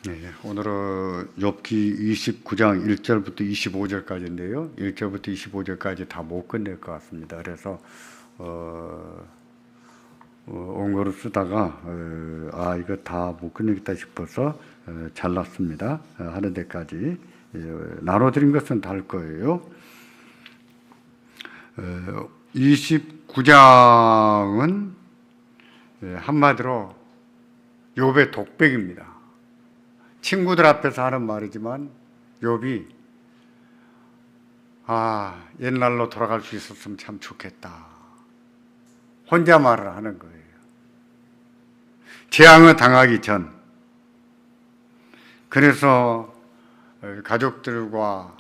네, 오늘은 욥기 29장 1절부터 25절까지인데요. 1절부터 25절까지 다 못 끝낼 것 같습니다. 그래서 원고를 쓰다가 이거 다 못 끝내겠다 싶어서 잘랐습니다. 하는 데까지 나눠드린 것은 다 할 거예요. 29장은 한마디로 욥의 독백입니다. 친구들 앞에서 하는 말이지만 욥이 옛날로 돌아갈 수 있었으면 참 좋겠다. 혼자 말을 하는 거예요. 재앙을 당하기 전. 그래서 가족들과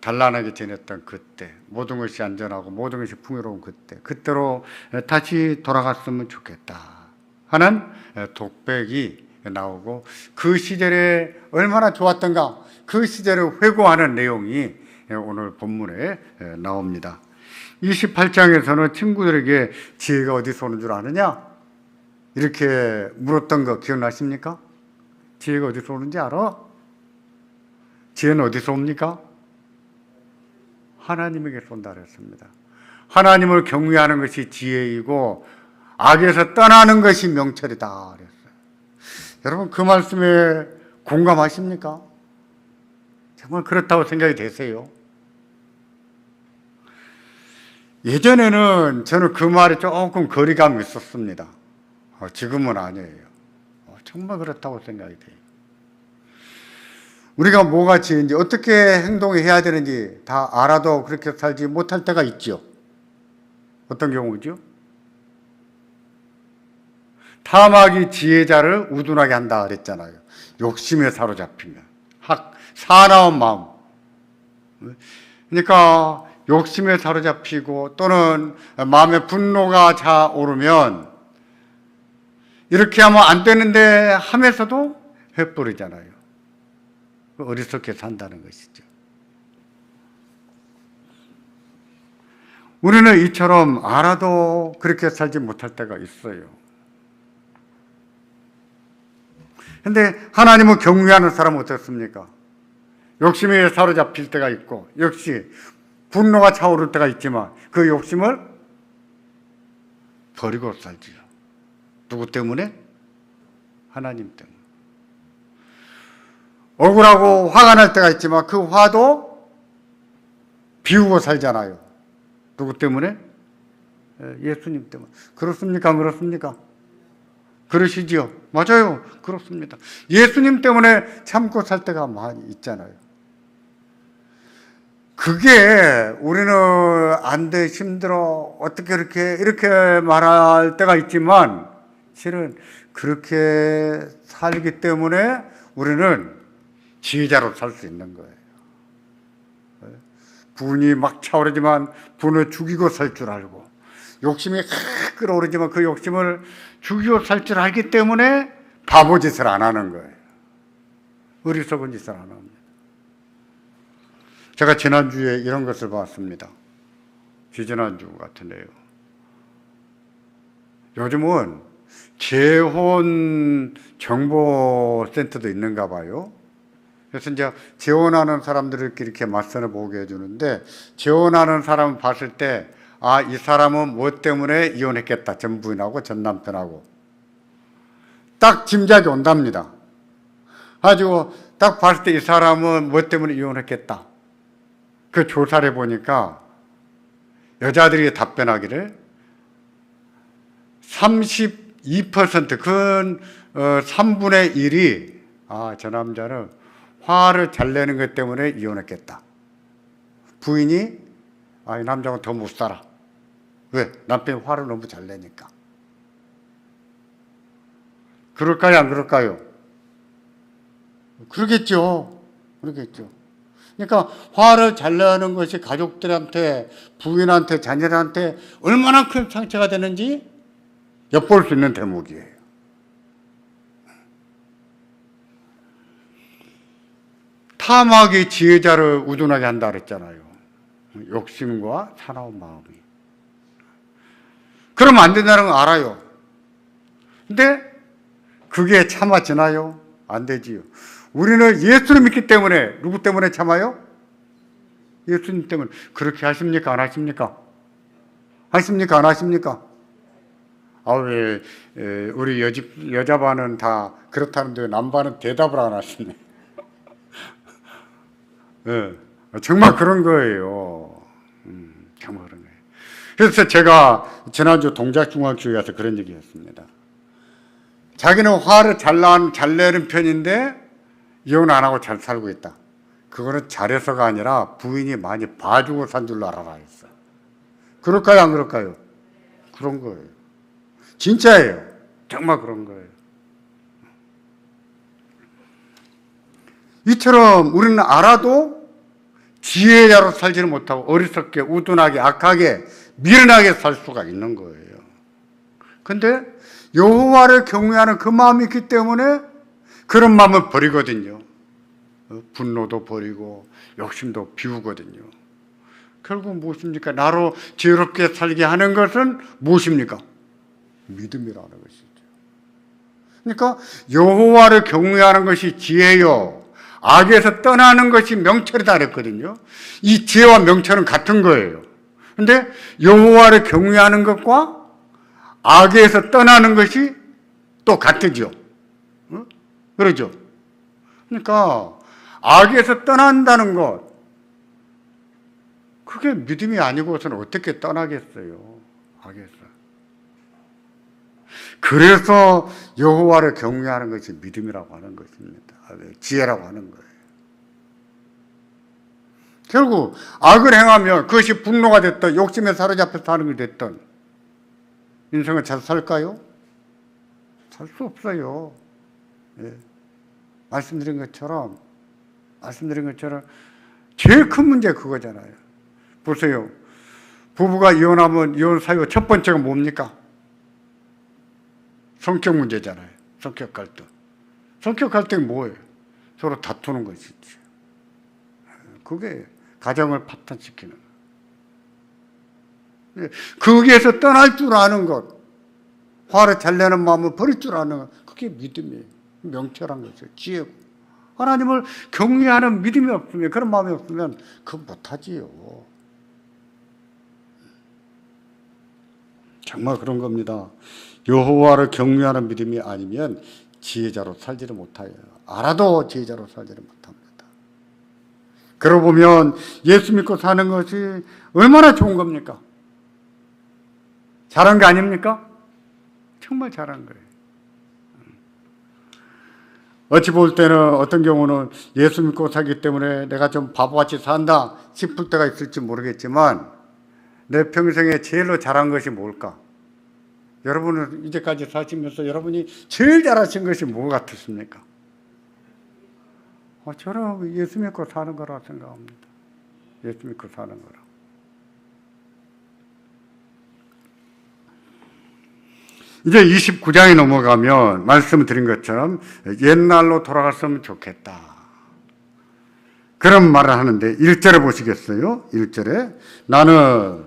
단란하게 지냈던 그때, 모든 것이 안전하고 모든 것이 풍요로운 그때로 다시 돌아갔으면 좋겠다 하는 독백이 나오고, 그 시절에 얼마나 좋았던가 그 시절을 회고하는 내용이 오늘 본문에 나옵니다. 28장에서는 친구들에게 지혜가 어디서 오는 줄 아느냐? 이렇게 물었던 거 기억나십니까? 지혜가 어디서 오는지 알아? 지혜는 어디서 옵니까? 하나님에게서 온다 그랬습니다. 하나님을 경외하는 것이 지혜이고 악에서 떠나는 것이 명철이다 그랬어요. 여러분, 그 말씀에 공감하십니까? 정말 그렇다고 생각이 되세요? 예전에는 저는 그 말에 조금 거리감이 있었습니다. 지금은 아니에요. 정말 그렇다고 생각이 돼요. 우리가 뭐가 지은지, 어떻게 행동해야 되는지 다 알아도 그렇게 살지 못할 때가 있죠. 어떤 경우죠? 탐악이 지혜자를 우둔하게 한다 그랬잖아요. 욕심에 사로잡히면, 사나운 마음. 그러니까 욕심에 사로잡히고 또는 마음에 분노가 차오르면 이렇게 하면 안 되는데 하면서도 해버리잖아요. 어리석게 산다는 것이죠. 우리는 이처럼 알아도 그렇게 살지 못할 때가 있어요. 근데 하나님을 경외하는 사람은 어떻습니까? 욕심에 사로잡힐 때가 있고, 역시 분노가 차오를 때가 있지만 그 욕심을 버리고 살지요. 누구 때문에? 하나님 때문에. 억울하고 화가 날 때가 있지만 그 화도 비우고 살잖아요. 누구 때문에? 예수님 때문에. 그렇습니까? 안 그렇습니까? 그러시지요? 맞아요. 그렇습니다. 예수님 때문에 참고 살 때가 많이 있잖아요. 그게 우리는 안 돼, 힘들어, 어떻게 이렇게 말할 때가 있지만 실은 그렇게 살기 때문에 우리는 지혜자로 살 수 있는 거예요. 분이 막 차오르지만 분을 죽이고 살 줄 알고, 욕심이 끓어오르지만 그 욕심을 죽이고 살 줄 알기 때문에 바보짓을 안 하는 거예요. 어리석은 짓을 안 합니다. 제가 지난주에 이런 것을 봤습니다. 지지난주 같은데요. 요즘은 재혼 정보센터도 있는가 봐요. 그래서 이제 재혼하는 사람들을 이렇게 맞선을 보게 해주는데, 재혼하는 사람을 봤을 때 이 사람은 뭐 때문에 이혼했겠다. 전 부인하고 전 남편하고. 딱 짐작이 온답니다. 가지고 딱 봤을 때 이 사람은 뭐 때문에 이혼했겠다. 그 조사를 해보니까 여자들이 답변하기를 32%, 그 3분의 1이 저 남자는 화를 잘 내는 것 때문에 이혼했겠다. 부인이 이 남자는 더 못 살아. 왜? 남편이 화를 너무 잘 내니까. 그럴까요? 안 그럴까요? 그러겠죠. 그러니까 화를 잘 내는 것이 가족들한테, 부인한테, 자녀들한테 얼마나 큰 상처가 되는지 엿볼 수 있는 대목이에요. 탐악이 지혜자를 우둔하게 한다 그랬잖아요. 욕심과 사나운 마음이. 그러면 안 된다는 거 알아요. 근데 그게 참아지나요? 안 되지요. 우리는 예수를 믿기 때문에, 누구 때문에 참아요? 예수님 때문에. 그렇게 하십니까? 안 하십니까? 하십니까? 안 하십니까? 아, 왜 우리 여자 반은 다 그렇다는데 남반은 대답을 안 하시네. 네, 정말 그런 거예요. 정말 그런 거예요. 그래서 제가 지난주 동작중앙교회 가서 그런 얘기 했습니다. 자기는 화를 잘 내는 편인데 이혼 안 하고 잘 살고 있다. 그거는 잘해서가 아니라 부인이 많이 봐주고 산 줄로 알아라 했어. 그럴까요? 안 그럴까요? 그런 거예요. 진짜예요. 정말 그런 거예요. 이처럼 우리는 알아도 지혜자로 살지는 못하고 어리석게, 우둔하게, 악하게, 미련하게 살 수가 있는 거예요. 근데 여호와를 경외하는 그 마음이 있기 때문에 그런 마음을 버리거든요. 분노도 버리고 욕심도 비우거든요. 결국 무엇입니까? 나로 지혜롭게 살게 하는 것은 무엇입니까? 믿음이라는 것이죠. 그러니까 여호와를 경외하는 것이 지혜요, 악에서 떠나는 것이 명철이다 그랬거든요. 이 지혜와 명철은 같은 거예요. 그런데 여호와를 경외하는 것과 악에서 떠나는 것이 또 같으죠. 그러죠. 그러니까 악에서 떠난다는 것, 그게 믿음이 아니고서는 어떻게 떠나겠어요? 악에서. 그래서 여호와를 경외하는 것이 믿음이라고 하는 것입니다. 지혜라고 하는 거예요. 결국 악을 행하면 그것이 분노가 됐든 욕심에 사로잡혀 사는 게 됐든 인생을 잘 살까요? 살 수 없어요. 예. 말씀드린 것처럼 제일 큰 문제 그거잖아요. 보세요. 부부가 이혼하면 이혼 사유 첫 번째가 뭡니까? 성격 문제잖아요. 성격 갈등. 성격 갈등이 뭐예요? 서로 다투는 것이지. 그게 가정을 파탄시키는 거예요. 거기에서 떠날 줄 아는 것, 화를 잘 내는 마음을 버릴 줄 아는 것, 그게 믿음이에요. 명철한 거죠. 지혜고. 하나님을 경외하는 믿음이 없으면, 그런 마음이 없으면 그거 못하지요. 정말 그런 겁니다. 여호와를 경외하는 믿음이 아니면 지혜자로 살지를 못해요. 알아도 지혜자로 살지를 못합니다. 그러고 보면 예수 믿고 사는 것이 얼마나 좋은 겁니까? 잘한 게 아닙니까? 정말 잘한 거예요. 어찌 볼 때는 어떤 경우는 예수 믿고 살기 때문에 내가 좀 바보같이 산다 싶을 때가 있을지 모르겠지만 내 평생에 제일로 잘한 것이 뭘까? 여러분은 이제까지 사시면서 여러분이 제일 잘하신 것이 뭐 같으십니까? 저는 예수 믿고 사는 거라 생각합니다. 예수 믿고 사는 거라. 이제 29장에 넘어가면 말씀드린 것처럼 옛날로 돌아갔으면 좋겠다. 그런 말을 하는데 1절에 보시겠어요? 1절에 나는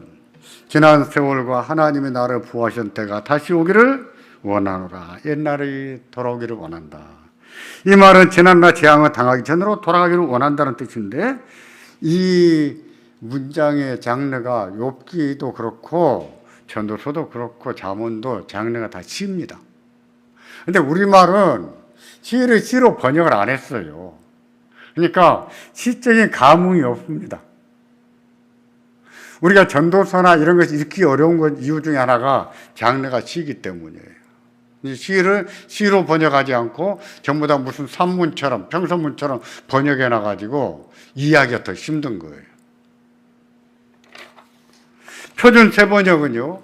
지난 세월과 하나님이 나를 부하신 때가 다시 오기를 원하노라. 옛날이 돌아오기를 원한다. 이 말은 지난날 재앙을 당하기 전으로 돌아가기를 원한다는 뜻인데 이 문장의 장르가 욥기도 그렇고 전도서도 그렇고 잠언도 장르가 다 시입니다. 근데 우리말은 시를 시로 번역을 안 했어요. 그러니까 시적인 감흥이 없습니다. 우리가 전도서나 이런 것이 읽기 어려운 건 이유 중에 하나가 장르가 시이기 때문이에요. 시를 시로 번역하지 않고 전부 다 무슨 산문처럼 평서문처럼 번역해 놔가지고 이해하기가 더 힘든 거예요. 표준 세번역은요,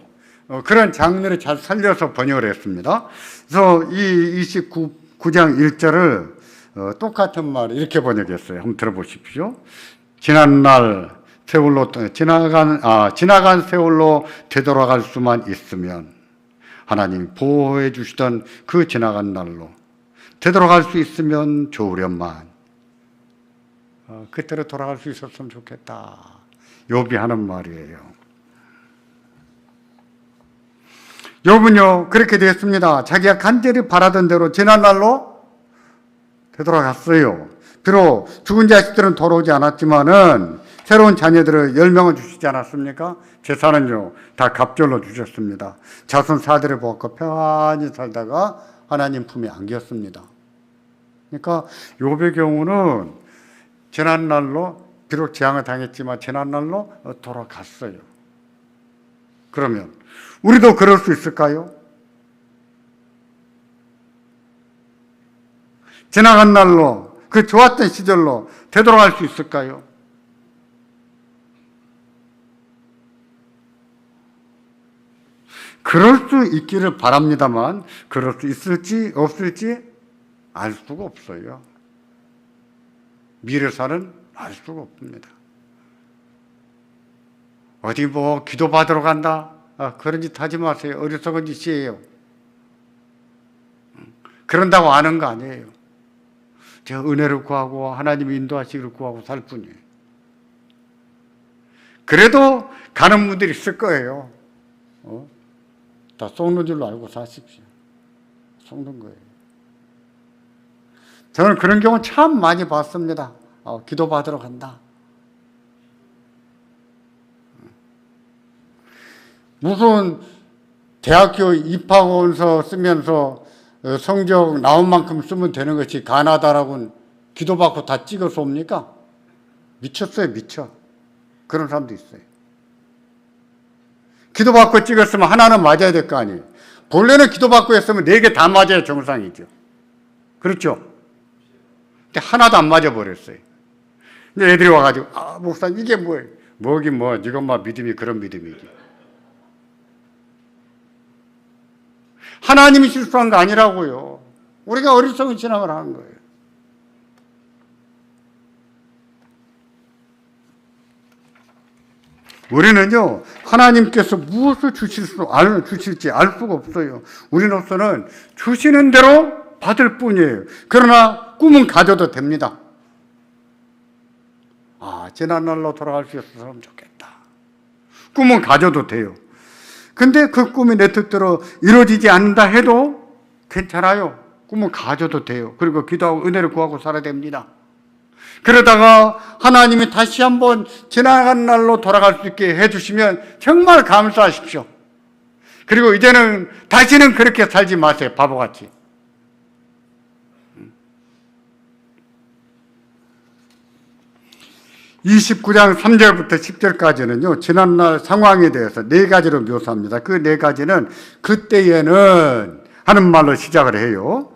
그런 장르를 잘 살려서 번역을 했습니다. 그래서 이 29장 1절을 똑같은 말 이렇게 번역했어요. 한번 들어보십시오. 지난 세월로 되돌아갈 수만 있으면 하나님이 보호해 주시던 그 지나간 날로 되돌아갈 수 있으면 좋으련만 그때로 돌아갈 수 있었으면 좋겠다. 욥이 하는 말이에요. 욥은요 그렇게 됐습니다. 자기가 간절히 바라던 대로 지난 날로 되돌아갔어요. 비록 죽은 자식들은 돌아오지 않았지만은 새로운 자녀들을 10명을 주시지 않았습니까? 재산은요 다 갑절로 주셨습니다. 자손 4대를 보았고 평안히 살다가 하나님 품에 안겼습니다. 그러니까 욥의 경우는 재난날로 비록 재앙을 당했지만 재난날로 돌아갔어요. 그러면 우리도 그럴 수 있을까요? 지나간 날로 그 좋았던 시절로 되돌아갈 수 있을까요? 그럴 수 있기를 바랍니다만 그럴 수 있을지 없을지 알 수가 없어요. 미래사는 알 수가 없습니다. 어디 뭐 기도 받으러 간다? 그런 짓 하지 마세요. 어리석은 짓이에요. 그런다고 아는 거 아니에요. 제가 은혜를 구하고 하나님 인도하시기를 구하고 살 뿐이에요. 그래도 가는 분들이 있을 거예요. 다 속는 줄로 알고 사십시오. 속는 거예요. 저는 그런 경우 참 많이 봤습니다. 기도 받으러 간다. 무슨 대학교 입학원서 쓰면서 성적 나온 만큼 쓰면 되는 것이 가나다라고는 기도받고 다 찍어서 옵니까? 미쳤어요, 미쳐. 그런 사람도 있어요. 기도받고 찍었으면 하나는 맞아야 될 거 아니에요. 본래는 기도받고 했으면 4개 다 맞아야 정상이죠. 그렇죠? 근데 하나도 안 맞아버렸어요. 근데 애들이 와가지고, 목사님, 이게 뭐예요? 뭐긴 뭐, 이건 막 믿음이 그런 믿음이지. 하나님이 실수한 거 아니라고요. 우리가 어리석은 신앙을 하는 거예요. 우리는요, 하나님께서 무엇을 주실지 알 수가 없어요. 우리로서는 주시는 대로 받을 뿐이에요. 그러나 꿈은 가져도 됩니다. 지난날로 돌아갈 수 있었으면 좋겠다. 꿈은 가져도 돼요. 근데 그 꿈이 내 뜻대로 이루어지지 않는다 해도 괜찮아요. 꿈은 가져도 돼요. 그리고 기도하고 은혜를 구하고 살아야 됩니다. 그러다가 하나님이 다시 한번 지나간 날로 돌아갈 수 있게 해주시면 정말 감사하십시오. 그리고 이제는 다시는 그렇게 살지 마세요. 바보같이. (29장) 3절부터 10절까지는요 지난날 상황에 대해서 4가지로 묘사합니다. 그 4가지는 그때에는 하는 말로 시작을 해요.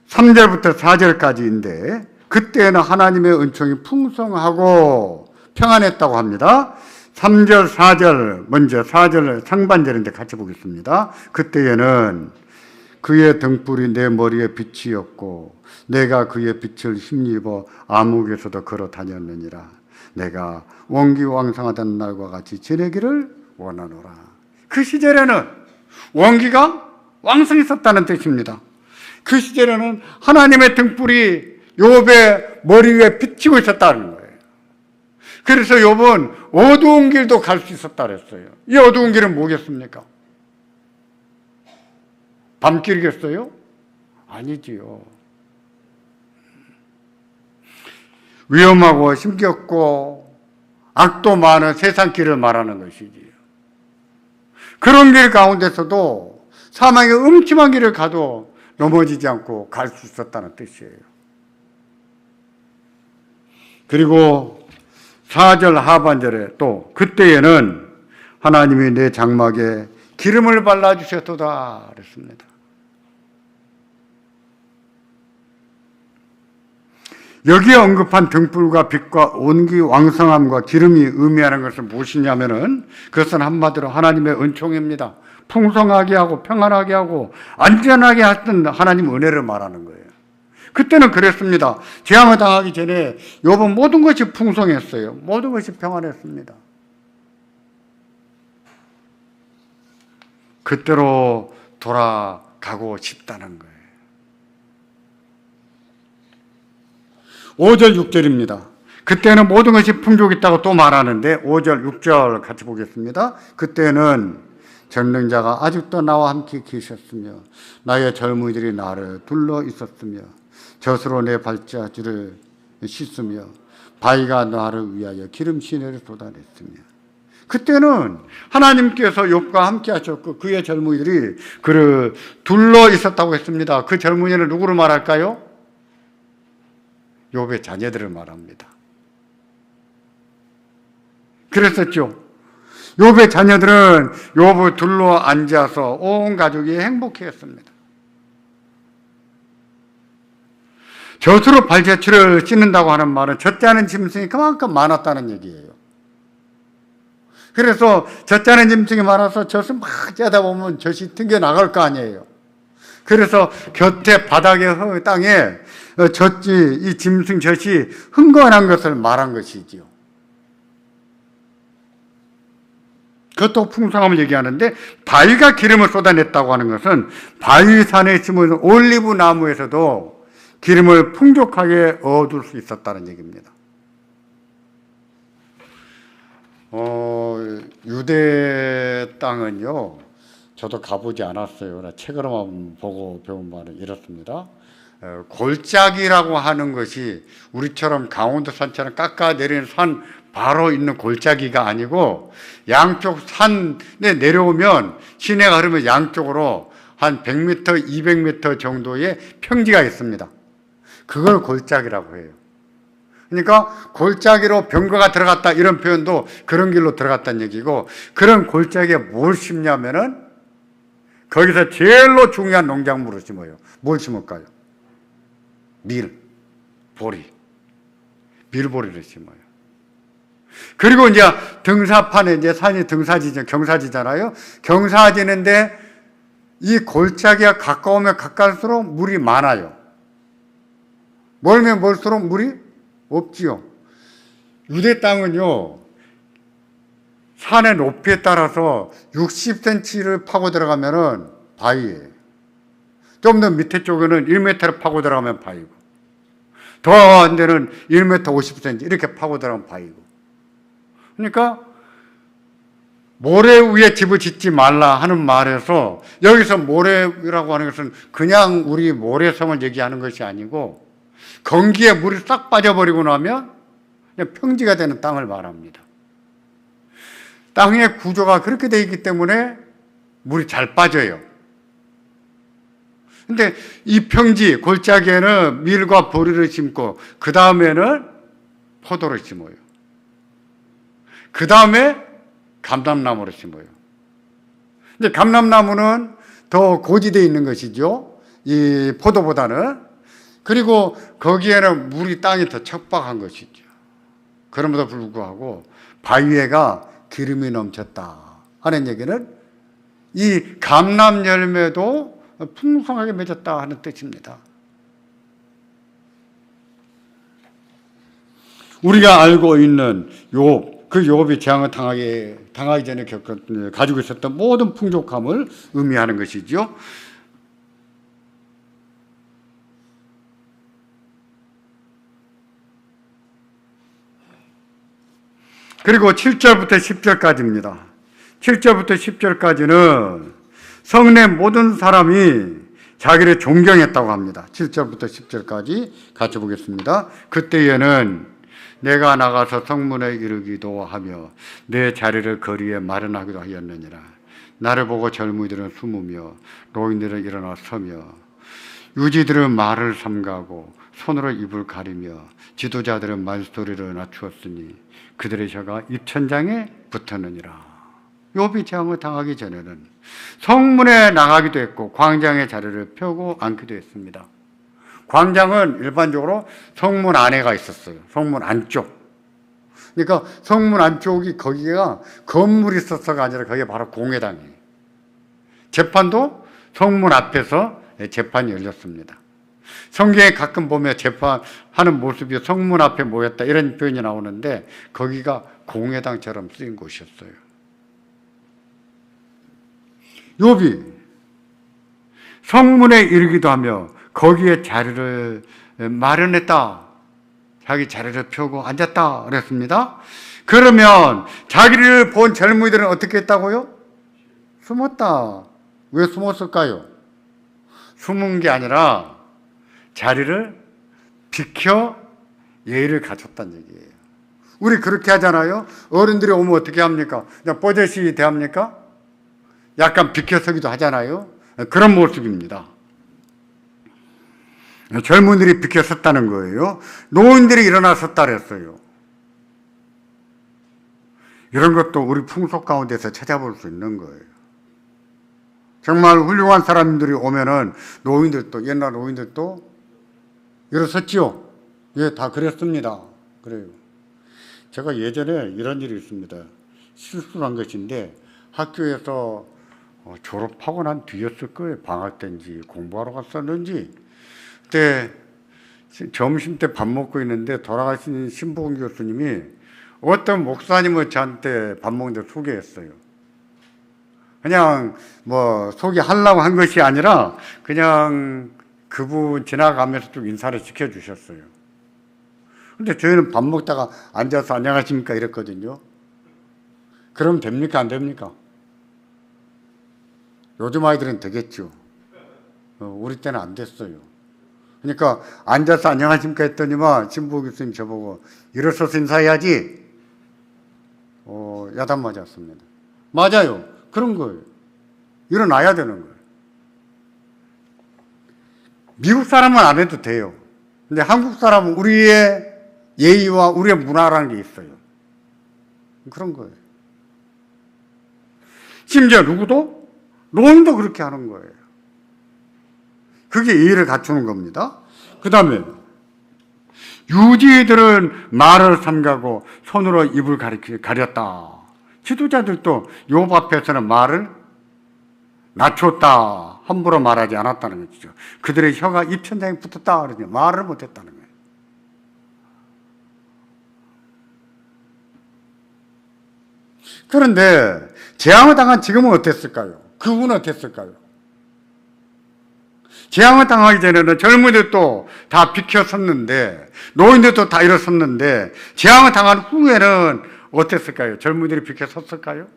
3절부터 4절까지인데 그때에는 하나님의 은총이 풍성하고 평안했다고 합니다. 3절 4절 먼저 4절 상반절인데 같이 보겠습니다. 그때에는 그의 등불이 내 머리에 빛이었고 내가 그의 빛을 힘입어 암흑에서도 걸어 다녔느니라. 내가 원기왕성하던 날과 같이 지내기를 원하노라. 그 시절에는 원기가 왕성했었다는 뜻입니다. 그 시절에는 하나님의 등불이 욥의 머리 위에 비치고 있었다는 거예요. 그래서 욥은 어두운 길도 갈 수 있었다 그랬어요. 이 어두운 길은 뭐겠습니까? 밤길이겠어요? 아니지요. 위험하고 힘겹고 악도 많은 세상 길을 말하는 것이지요. 그런 길 가운데서도 사망의 음침한 길을 가도 넘어지지 않고 갈 수 있었다는 뜻이에요. 그리고 4절 하반절에 또 그때에는 하나님이 내 장막에 기름을 발라주셨도다 그랬습니다. 여기에 언급한 등불과 빛과 온기 왕성함과 기름이 의미하는 것은 무엇이냐면은 그것은 한마디로 하나님의 은총입니다. 풍성하게 하고 평안하게 하고 안전하게 하던 하나님 은혜를 말하는 거예요. 그때는 그랬습니다. 재앙을 당하기 전에 욥은 모든 것이 풍성했어요. 모든 것이 평안했습니다. 그때로 돌아가고 싶다는 거예요. 5절 6절입니다. 그때는 모든 것이 풍족했다고 또 말하는데 5절 6절 같이 보겠습니다. 그때는 전능자가 아직도 나와 함께 계셨으며 나의 젊은이들이 나를 둘러 있었으며 젖으로 내 발자취를 씻으며 바위가 나를 위하여 기름 시내를 쏟아냈으며. 그때는 하나님께서 욥과 함께 하셨고 그의 젊은이들이 그를 둘러 있었다고 했습니다. 그 젊은이는 누구를 말할까요? 욥의 자녀들을 말합니다. 그랬었죠. 욥의 자녀들은 욥을 둘러 앉아서 온 가족이 행복했습니다. 젖으로 발자취를 씻는다고 하는 말은 젖지 않은 짐승이 그만큼 많았다는 얘기예요. 그래서 젖지 않은 짐승이 많아서 젖을 막 째다 보면 젖이 튕겨 나갈 거 아니에요. 그래서 곁에 바닥에 땅에 젖이 이 짐승 젖이 흥건한 것을 말한 것이지요. 그것도 풍성함을 얘기하는데 바위가 기름을 쏟아냈다고 하는 것은 바위산에 심은 올리브 나무에서도 기름을 풍족하게 얻을 수 있었다는 얘기입니다. 유대 땅은요, 저도 가보지 않았어요. 책으로만 보고 배운 바는 이렇습니다. 골짜기라고 하는 것이 우리처럼 강원도 산처럼 깎아내리는 산 바로 있는 골짜기가 아니고 양쪽 산에 내려오면 시내가 흐르면 양쪽으로 한 100m, 200m 정도의 평지가 있습니다. 그걸 골짜기라고 해요. 그러니까 골짜기로 병거가 들어갔다 이런 표현도 그런 길로 들어갔다는 얘기고, 그런 골짜기에 뭘 심냐면은 거기서 제일로 중요한 농작물을 심어요. 뭘 심을까요? 밀, 보리, 밀보리를 심어요. 그리고 이제 등사판에 이제 산이 경사지잖아요. 경사지는데 이 골짜기가 가까우면 가까울수록 물이 많아요. 멀면 멀수록 물이 없지요. 유대 땅은요, 산의 높이에 따라서 60cm를 파고 들어가면은 바위예요. 좀 더 밑에 쪽에는 1m를 파고 들어가면 바위고, 더 안 되는 1m 50cm 이렇게 파고 들어가면 바위고. 그러니까 모래 위에 집을 짓지 말라 하는 말에서, 여기서 모래라고 하는 것은 그냥 우리 모래성을 얘기하는 것이 아니고 건기에 물이 싹 빠져버리고 나면 그냥 평지가 되는 땅을 말합니다. 땅의 구조가 그렇게 되어 있기 때문에 물이 잘 빠져요. 근데 이 평지, 골짜기에는 밀과 보리를 심고 그 다음에는 포도를 심어요. 그 다음에 감람나무를 심어요. 근데 감람나무는 더 고지되어 있는 것이죠, 이 포도보다는. 그리고 거기에는 물이, 땅이 더 척박한 것이죠. 그럼에도 불구하고 바위에가 기름이 넘쳤다 하는 얘기는 이 감람 열매도 풍성하게 맺었다 하는 뜻입니다. 우리가 알고 있는 욥, 그 욥이 재앙을 당하기 전에 가지고 있었던 모든 풍족함을 의미하는 것이죠. 그리고 7절부터 10절까지입니다. 7절부터 10절까지는 성내 모든 사람이 자기를 존경했다고 합니다. 7절부터 10절까지 같이 보겠습니다. 그때에는 내가 나가서 성문에 이르기도 하며 내 자리를 거리에 마련하기도 하였느니라. 나를 보고 젊은이들은 숨으며 노인들은 일어나 서며 유지들은 말을 삼가고 손으로 입을 가리며 지도자들은 말소리를 낮추었으니 그들의 혀가 입천장에 붙었느니라. 욥이 재앙을 당하기 전에는 성문에 나가기도 했고 광장에 자리를 펴고 앉기도 했습니다. 광장은 일반적으로 성문 안에가 있었어요. 성문 안쪽. 그러니까 성문 안쪽이, 거기가 건물이 있었어가 아니라 거기가 바로 공회당이에요. 재판도 성문 앞에서 재판이 열렸습니다. 성경에 가끔 보면 재판하는 모습이 성문 앞에 모였다 이런 표현이 나오는데 거기가 공회당처럼 쓰인 곳이었어요. 욥이 성문에 이르기도 하며 거기에 자리를 마련했다. 자기 자리를 펴고 앉았다 그랬습니다. 그러면 자기를 본 젊은이들은 어떻게 했다고요? 숨었다. 왜 숨었을까요? 숨은 게 아니라 자리를 비켜 예의를 갖췄다는 얘기예요. 우리 그렇게 하잖아요. 어른들이 오면 어떻게 합니까? 그냥 뻐젓이 대합니까? 약간 비켜서기도 하잖아요. 그런 모습입니다. 젊은이들이 비켜섰다는 거예요. 노인들이 일어나섰다 그랬어요. 이런 것도 우리 풍속 가운데서 찾아볼 수 있는 거예요. 정말 훌륭한 사람들이 오면은 노인들도, 옛날 노인들도 일어섰지요. 예, 다 그랬습니다. 그래요. 제가 예전에 이런 일이 있습니다. 실수를 한 것인데 학교에서 졸업하고 난 뒤였을 거예요. 방학 때인지 공부하러 갔었는지. 그때 점심 때 밥 먹고 있는데 돌아가신 신보근 교수님이 어떤 목사님을 저한테 밥 먹는데 소개했어요. 그냥 뭐 소개하려고 한 것이 아니라 그냥 그분 지나가면서 좀 인사를 시켜주셨어요. 근데 저희는 밥 먹다가 앉아서 안녕하십니까 이랬거든요. 그럼 됩니까? 안 됩니까? 요즘 아이들은 되겠죠. 우리 때는 안 됐어요. 그러니까 앉아서 안녕하십니까 했더니만 신부 교수님 저보고 일어서서 인사해야지. 야단 맞았습니다. 맞아요. 그런 거예요. 일어나야 되는 거예요. 미국 사람은 안 해도 돼요. 근데 한국 사람은 우리의 예의와 우리의 문화라는 게 있어요. 그런 거예요. 심지어 누구도? 노인도 그렇게 하는 거예요. 그게 예의를 갖추는 겁니다. 그 다음에 유지들은 말을 삼가고 손으로 입을 가렸다. 지도자들도 욥 앞에서는 말을 낮췄다. 함부로 말하지 않았다는 것이죠. 그들의 혀가 입천장에 붙었다. 그러죠. 말을 못했다는 거예요. 그런데 재앙을 당한 지금은 어땠을까요? 그분은 어땠을까요? 재앙을 당하기 전에는 젊은이들도 다 비켜섰는데 노인들도 다 일어섰는데 재앙을 당한 후에는 어땠을까요? 젊은이들이 비켜섰을까요?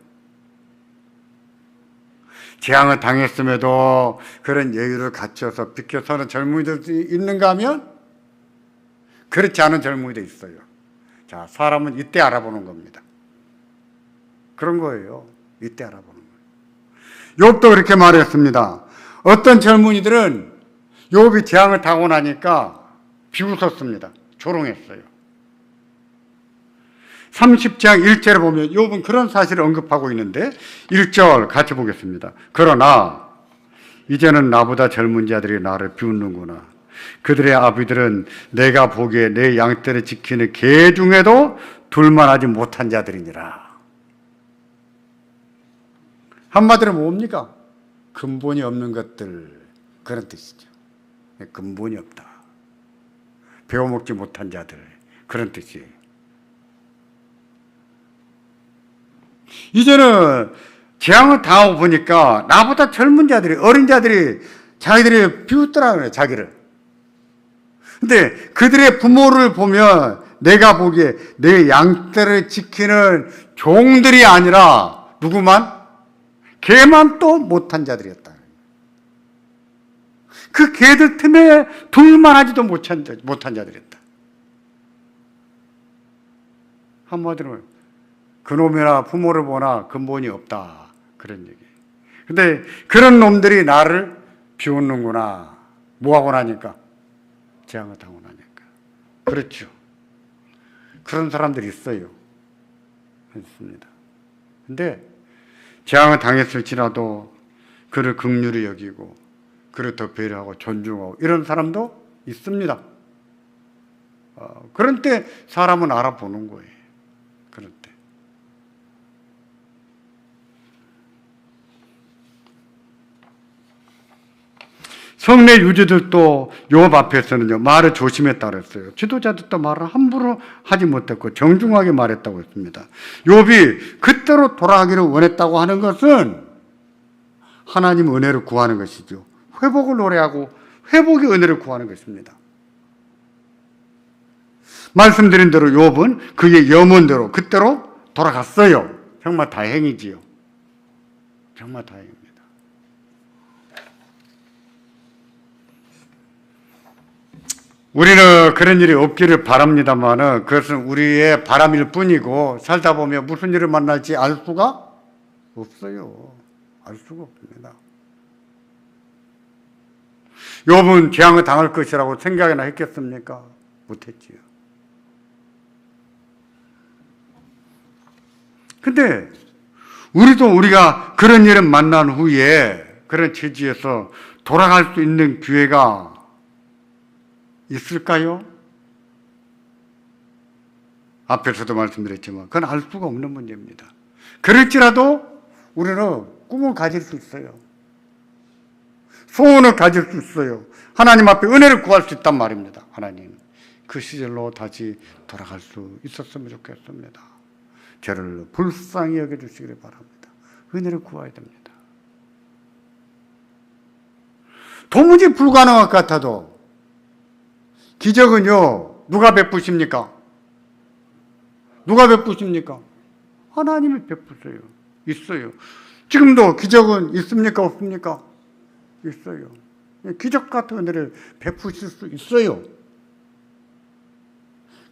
재앙을 당했음에도 그런 여유를 갖춰서 비켜서는 젊은이들이 있는가 하면 그렇지 않은 젊은이도 있어요. 자, 사람은 이때 알아보는 겁니다. 그런 거예요. 이때 알아보는 거예요. 욥도 그렇게 말했습니다. 어떤 젊은이들은 욥이 재앙을 당하고 나니까 비웃었습니다. 조롱했어요. 30장 1절에 보면 욥은 그런 사실을 언급하고 있는데 1절 같이 보겠습니다. 그러나 이제는 나보다 젊은 자들이 나를 비웃는구나. 그들의 아비들은 내가 보기에 내 양떼를 지키는 개 중에도 둘만하지 못한 자들이니라. 한마디로 뭡니까? 근본이 없는 것들, 그런 뜻이죠. 근본이 없다. 배워먹지 못한 자들, 그런 뜻이에요. 이제는 재앙을 당하고 보니까 나보다 젊은 자들이, 어린 자들이 자기들이 비웃더라 그래요, 자기를. 근데 그들의 부모를 보면 내가 보기에 내 양떼를 지키는 종들이 아니라 누구만? 개만 또 못한 자들이었다. 그 개들 틈에 둘만하지도 못한 자들이었다. 한마디로 그놈이나 부모를 보나 근본이 없다. 그런 얘기. 근데 그런 놈들이 나를 비웃는구나. 뭐하고 나니까? 재앙을 당하고 나니까. 그렇죠. 그런 사람들이 있어요. 있습니다. 근데 재앙을 당했을지라도 그를 긍휼히 여기고 그를 더 배려하고 존중하고 이런 사람도 있습니다. 그런 때 사람은 알아보는 거예요. 그런 때. 성내 유지들도 욥 앞에서는요 말을 조심했다 그랬어요. 지도자들도 말을 함부로 하지 못했고 정중하게 말했다고 했습니다. 욥이 그때로 돌아가기를 원했다고 하는 것은 하나님 은혜를 구하는 것이죠. 회복을 노래하고 회복의 은혜를 구하는 것입니다. 말씀드린 대로 욥은 그의 염원대로 그때로 돌아갔어요. 정말 다행이지요. 정말 다행입니다. 우리는 그런 일이 없기를 바랍니다만은 그것은 우리의 바람일 뿐이고 살다 보면 무슨 일을 만날지 알 수가 없어요. 알 수가 없습니다. 욥은 재앙을 당할 것이라고 생각이나 했겠습니까? 못했지요. 근데 우리가 그런 일을 만난 후에 그런 처지에서 돌아갈 수 있는 기회가 있을까요? 앞에서도 말씀드렸지만 그건 알 수가 없는 문제입니다. 그럴지라도 우리는 꿈을 가질 수 있어요. 소원을 가질 수 있어요. 하나님 앞에 은혜를 구할 수 있단 말입니다. 하나님, 그 시절로 다시 돌아갈 수 있었으면 좋겠습니다. 저를 불쌍히 여겨주시기를 바랍니다. 은혜를 구해야 됩니다. 도무지 불가능할 것 같아도 기적은요, 누가 베푸십니까? 누가 베푸십니까? 하나님이 베푸세요. 있어요. 지금도 기적은 있습니까? 없습니까? 있어요. 기적 같은 은혜를 베푸실 수 있어요.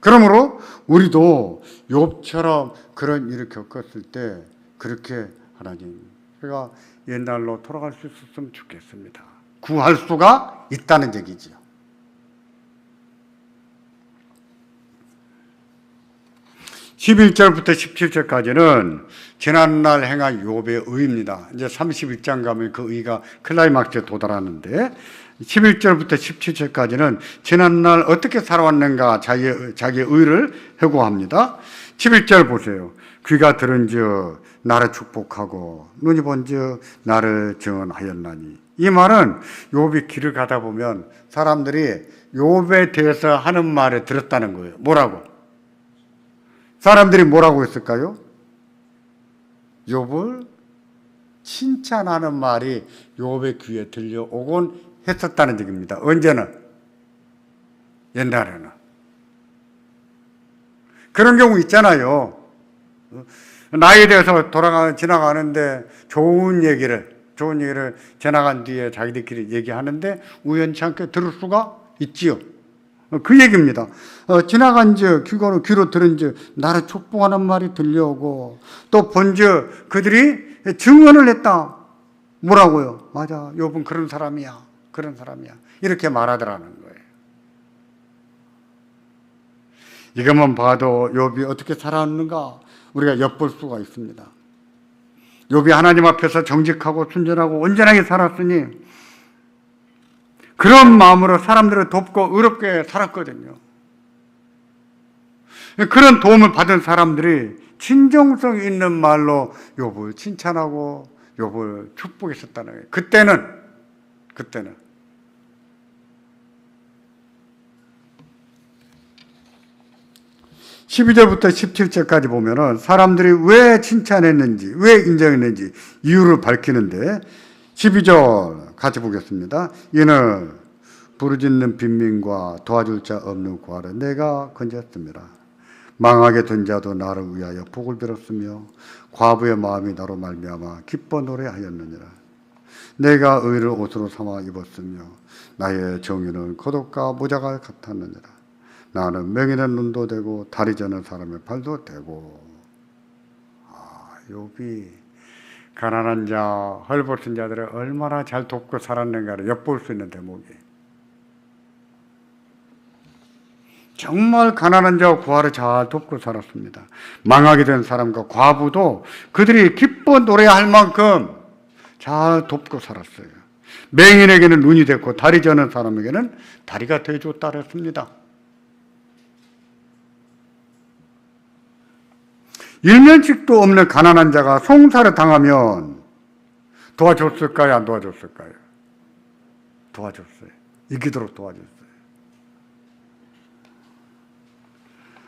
그러므로 우리도 욥처럼 그런 일을 겪었을 때 그렇게 하나님, 제가 옛날로 돌아갈 수 있었으면 좋겠습니다. 구할 수가 있다는 얘기지요. 11절부터 17절까지는 지난날 행한 욥의 의입니다. 이제 31장 가면 그 의가 클라이막스에 도달하는데 11절부터 17절까지는 지난날 어떻게 살아왔는가 자기의 의를 회고합니다. 11절 보세요. 귀가 들은즉 나를 축복하고 눈이 본즉 나를 증언하였나니. 이 말은 욥이 길을 가다 보면 사람들이 욥에 대해서 하는 말을 들었다는 거예요. 뭐라고? 사람들이 뭐라고 했을까요? 욥을 칭찬하는 말이 욥의 귀에 들려오곤 했었다는 얘기입니다. 언제는? 옛날에는. 그런 경우 있잖아요. 나이에 대해서 지나가는데 좋은 얘기를 지나간 뒤에 자기들끼리 얘기하는데 우연치 않게 들을 수가 있지요. 그 얘기입니다. 지나간즉 귀로 들은즉 나를 축복하는 말이 들려오고 또 본즉 그들이 증언을 했다. 뭐라고요? 맞아, 욥은 그런 사람이야. 이렇게 말하더라는 거예요. 이것만 봐도 욥이 어떻게 살아왔는가 우리가 엿볼 수가 있습니다. 욥이 하나님 앞에서 정직하고 순전하고 온전하게 살았으니 그런 마음으로 사람들을 돕고 의롭게 살았거든요. 그런 도움을 받은 사람들이 진정성 있는 말로 욥을 칭찬하고 욥을 축복했었다는 거예요. 그때는 12절부터 17절까지 보면은 사람들이 왜 칭찬했는지, 왜 인정했는지 이유를 밝히는데 12절 같이 보겠습니다. 이는 부르짖는 빈민과 도와줄 자 없는 고아를 내가 건졌습니다. 망하게 된 자도 나를 위하여 복을 빌었으며 과부의 마음이 나로 말미암아 기뻐 노래하였느니라. 내가 의를 옷으로 삼아 입었으며 나의 정의는 겉옷과 모자가 같았느니라. 나는 맹인의 눈도 되고 다리 저는 사람의 발도 되고. 욥이 가난한 자, 헐벗은 자들을 얼마나 잘 돕고 살았는가를 엿볼 수 있는 대목이에요. 정말 가난한 자와 고아를 잘 돕고 살았습니다. 망하게 된 사람과 과부도 그들이 기뻐 노래할 만큼 잘 돕고 살았어요. 맹인에게는 눈이 됐고 다리 저는 사람에게는 다리가 되어줬다 그랬습니다. 일면식도 없는 가난한 자가 송사를 당하면 도와줬을까요? 안 도와줬을까요? 도와줬어요. 이기도록 도와줬어요.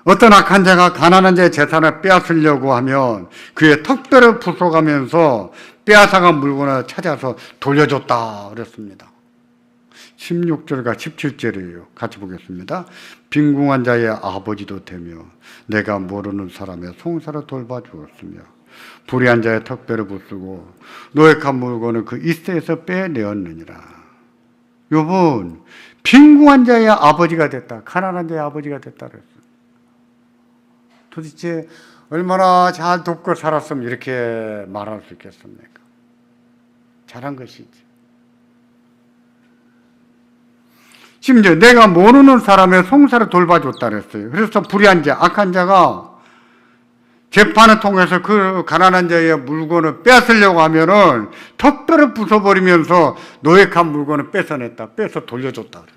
어떤 악한 자가 가난한 자의 재산을 빼앗으려고 하면 그의 턱뼈를 부숴가면서 빼앗아간 물건을 찾아서 돌려줬다 그랬습니다. 16절과 17절이에요. 같이 보겠습니다. 빈궁한 자의 아버지도 되며 내가 모르는 사람의 송사를 돌봐주었으며 불의한 자의 턱뼈를 부수고 노획한 물건을 그 이새에서 빼내었느니라. 욥은 빈궁한 자의 아버지가 됐다. 가난한 자의 아버지가 됐다 그랬어요. 도대체 얼마나 잘 돕고 살았으면 이렇게 말할 수 있겠습니까? 잘한 것이지. 심지어 내가 모르는 사람의 송사를 돌봐줬다 그랬어요. 그래서 불의한 자, 악한 자가 재판을 통해서 그 가난한 자의 물건을 뺏으려고 하면은 턱뼈를 부숴버리면서 노획한 물건을 뺏어냈다. 뺏어 돌려줬다 그래요.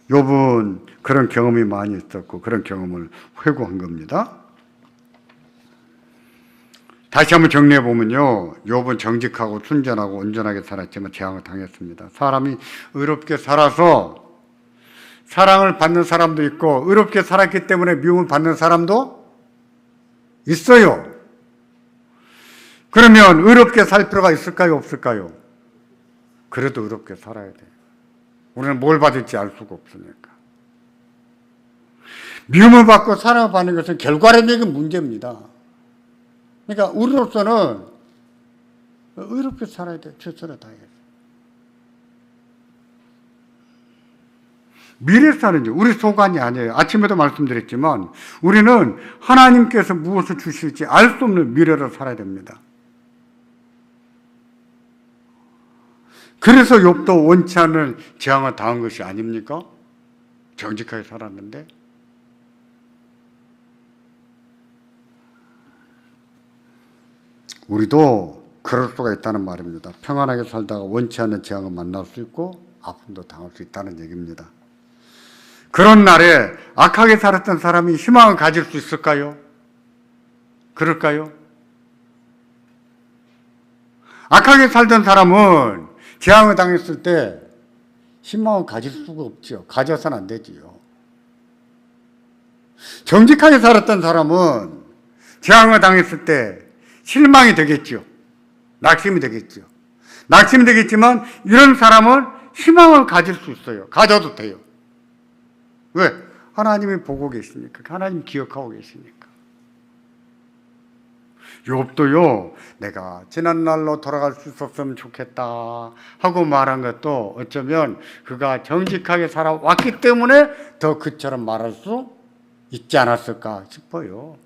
욥은 그런 경험이 많이 있었고 그런 경험을 회고한 겁니다. 다시 한번 정리해 보면요, 욥은 정직하고 순전하고 온전하게 살았지만 재앙을 당했습니다. 사람이 의롭게 살아서 사랑을 받는 사람도 있고 의롭게 살았기 때문에 미움을 받는 사람도 있어요. 그러면 의롭게 살 필요가 있을까요, 없을까요? 그래도 의롭게 살아야 돼요. 우리는 뭘 받을지 알 수가 없으니까. 미움을 받고 사랑을 받는 것은 결과론적인 문제입니다. 그러니까 우리로서는 의롭게 살아야 돼요. 최선을 다해서. 미래 사는요, 우리 소관이 아니에요. 아침에도 말씀드렸지만 우리는 하나님께서 무엇을 주실지 알 수 없는 미래를 살아야 됩니다. 그래서 욥도 원치 않는 재앙을 당한 것이 아닙니까? 정직하게 살았는데. 우리도 그럴 수가 있다는 말입니다. 평안하게 살다가 원치 않는 재앙을 만날 수 있고 아픔도 당할 수 있다는 얘기입니다. 그런 날에 악하게 살았던 사람이 희망을 가질 수 있을까요? 그럴까요? 악하게 살던 사람은 재앙을 당했을 때 희망을 가질 수가 없죠. 가져서는 안 되지요. 정직하게 살았던 사람은 재앙을 당했을 때 실망이 되겠죠. 낙심이 되겠죠. 낙심이 되겠지만 이런 사람은 희망을 가질 수 있어요. 가져도 돼요. 왜? 하나님이 보고 계시니까. 하나님 기억하고 계시니까. 욥도요, 내가 지난날로 돌아갈 수 있었으면 좋겠다 하고 말한 것도 어쩌면 그가 정직하게 살아왔기 때문에 더 그처럼 말할 수 있지 않았을까 싶어요.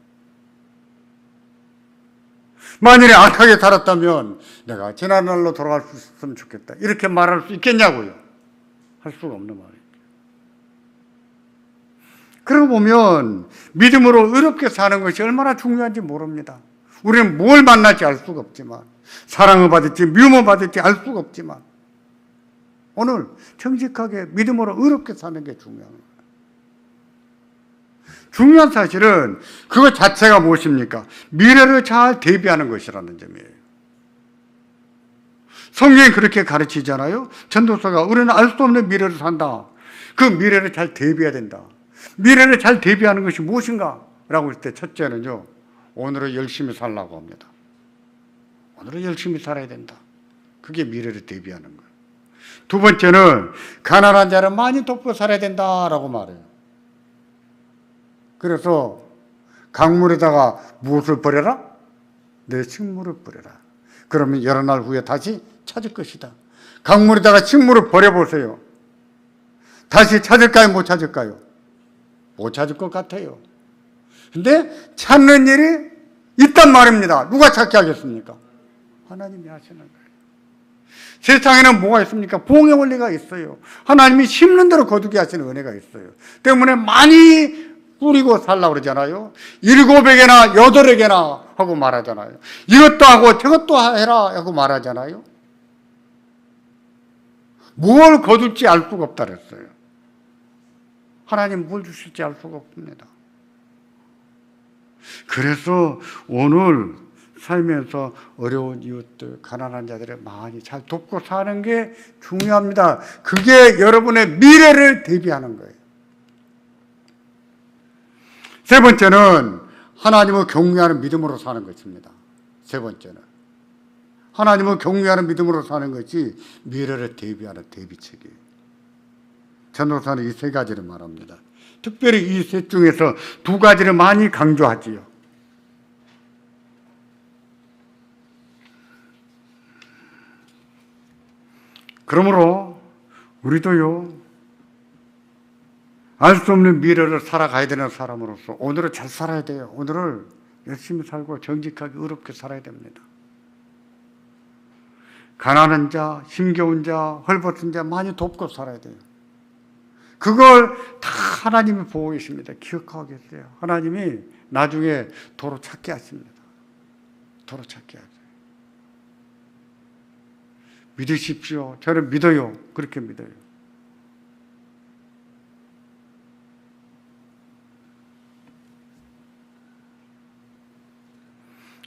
만일에 악하게 살았다면 내가 지난날로 돌아갈 수 있었으면 좋겠다 이렇게 말할 수 있겠냐고요. 할 수가 없는 말이에요. 그러고 보면 믿음으로 의롭게 사는 것이 얼마나 중요한지 모릅니다. 우리는 뭘 만날지 알 수가 없지만, 사랑을 받을지 미움을 받을지 알 수가 없지만 오늘 정직하게 믿음으로 의롭게 사는 게 중요한 거예요. 중요한 사실은 그것 자체가 무엇입니까? 미래를 잘 대비하는 것이라는 점이에요. 성경이 그렇게 가르치잖아요. 전도서가 우리는 알 수 없는 미래를 산다. 그 미래를 잘 대비해야 된다. 미래를 잘 대비하는 것이 무엇인가? 라고 할 때 첫째는요, 오늘을 열심히 살라고 합니다. 오늘은 열심히 살아야 된다. 그게 미래를 대비하는 거예요. 두 번째는 가난한 자를 많이 돕고 살아야 된다라고 말해요. 그래서 강물에다가 무엇을 버려라? 내 식물을 버려라. 그러면 여러 날 후에 다시 찾을 것이다. 강물에다가 식물을 버려보세요. 다시 찾을까요? 못 찾을까요? 못 찾을 것 같아요. 근데 찾는 일이 있단 말입니다. 누가 찾게 하겠습니까? 하나님이 하시는 거예요. 세상에는 뭐가 있습니까? 봉의 원리가 있어요. 하나님이 심는 대로 거두게 하시는 은혜가 있어요. 때문에 많이 뿌리고 살라고 그러잖아요. 7에게나 8에게나 하고 말하잖아요. 이것도 하고 저것도 해라 하고 말하잖아요. 뭘 거둘지 알 수가 없다 그랬어요. 하나님 뭘 주실지 알 수가 없습니다. 그래서 오늘 살면서 어려운 이웃들, 가난한 자들을 많이 잘 돕고 사는 게 중요합니다. 그게 여러분의 미래를 대비하는 거예요. 세 번째는 하나님을 경외하는 믿음으로 사는 것입니다. 세 번째는 하나님을 경외하는 믿음으로 사는 것이 미래를 대비하는 대비책이에요. 전도사는 이 세 가지를 말합니다. 특별히 이 셋 중에서 두 가지를 많이 강조하지요. 그러므로 우리도요, 알 수 없는 미래를 살아가야 되는 사람으로서 오늘을 잘 살아야 돼요. 오늘을 열심히 살고 정직하게 의롭게 살아야 됩니다. 가난한 자, 힘겨운 자, 헐벗은 자 많이 돕고 살아야 돼요. 그걸 다 하나님이 보고 계십니다. 기억하고 계세요. 하나님이 나중에 도로 찾게 하십니다. 도로 찾게 하세요. 믿으십시오. 저는 믿어요. 그렇게 믿어요.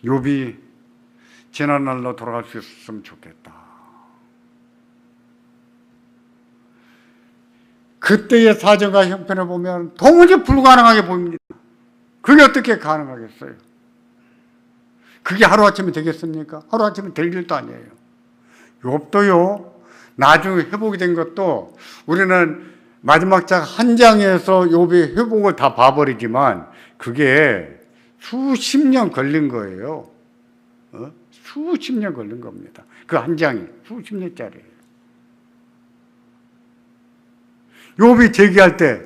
욥이 지난날로 돌아갈 수 있었으면 좋겠다. 그때의 사정과 형편을 보면 도무지 불가능하게 보입니다. 그게 어떻게 가능하겠어요? 그게 하루아침에 되겠습니까? 하루아침에 될 일도 아니에요. 욥도요, 나중에 회복이 된 것도 우리는 마지막 장 한 장에서 욥의 회복을 다 봐버리지만 그게 수십 년 걸린 거예요. 수십 년 걸린 겁니다. 그 한 장이 수십 년짜리예요. 욥이 제기할 때,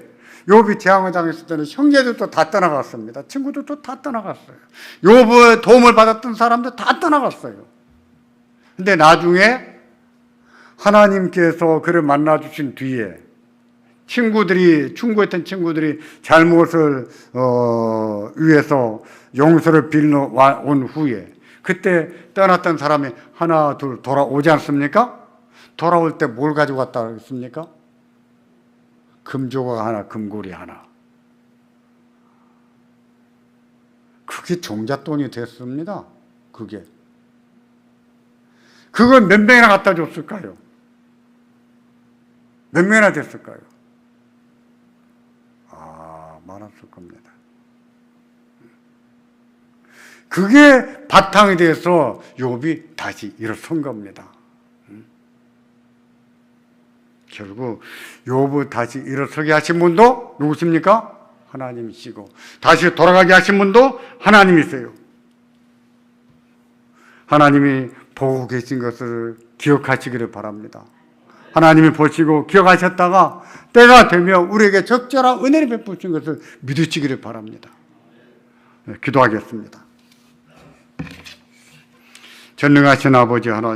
욥이 재앙을 당했을 때는 형제들도 다 떠나갔습니다. 친구들도 다 떠나갔어요. 욥의 도움을 받았던 사람들 다 떠나갔어요. 근데 나중에 하나님께서 그를 만나주신 뒤에 충고했던 친구들이 잘못을 위해서 용서를 빌려 온 후에 그때 떠났던 사람이 하나 둘 돌아오지 않습니까? 돌아올 때 뭘 가지고 왔다 했습니까? 금조각 하나, 금고리 하나. 그게 종잣돈이 됐습니다. 그걸 몇 명이나 갖다 줬을까요? 몇 명이나 됐을까요? 많았을 겁니다. 그게 바탕이 돼서 욥이 다시 일어선 겁니다. 결국 욥을 다시 일어서게 하신 분도 누구십니까? 하나님이시고 다시 돌아가게 하신 분도 하나님이세요. 하나님이 보고 계신 것을 기억하시기를 바랍니다. 하나님이 보시고 기억하셨다가 때가 되면 우리에게 적절한 은혜를 베푸신 것을 믿으시기를 바랍니다. 기도하겠습니다. 전능하신 아버지 하나님,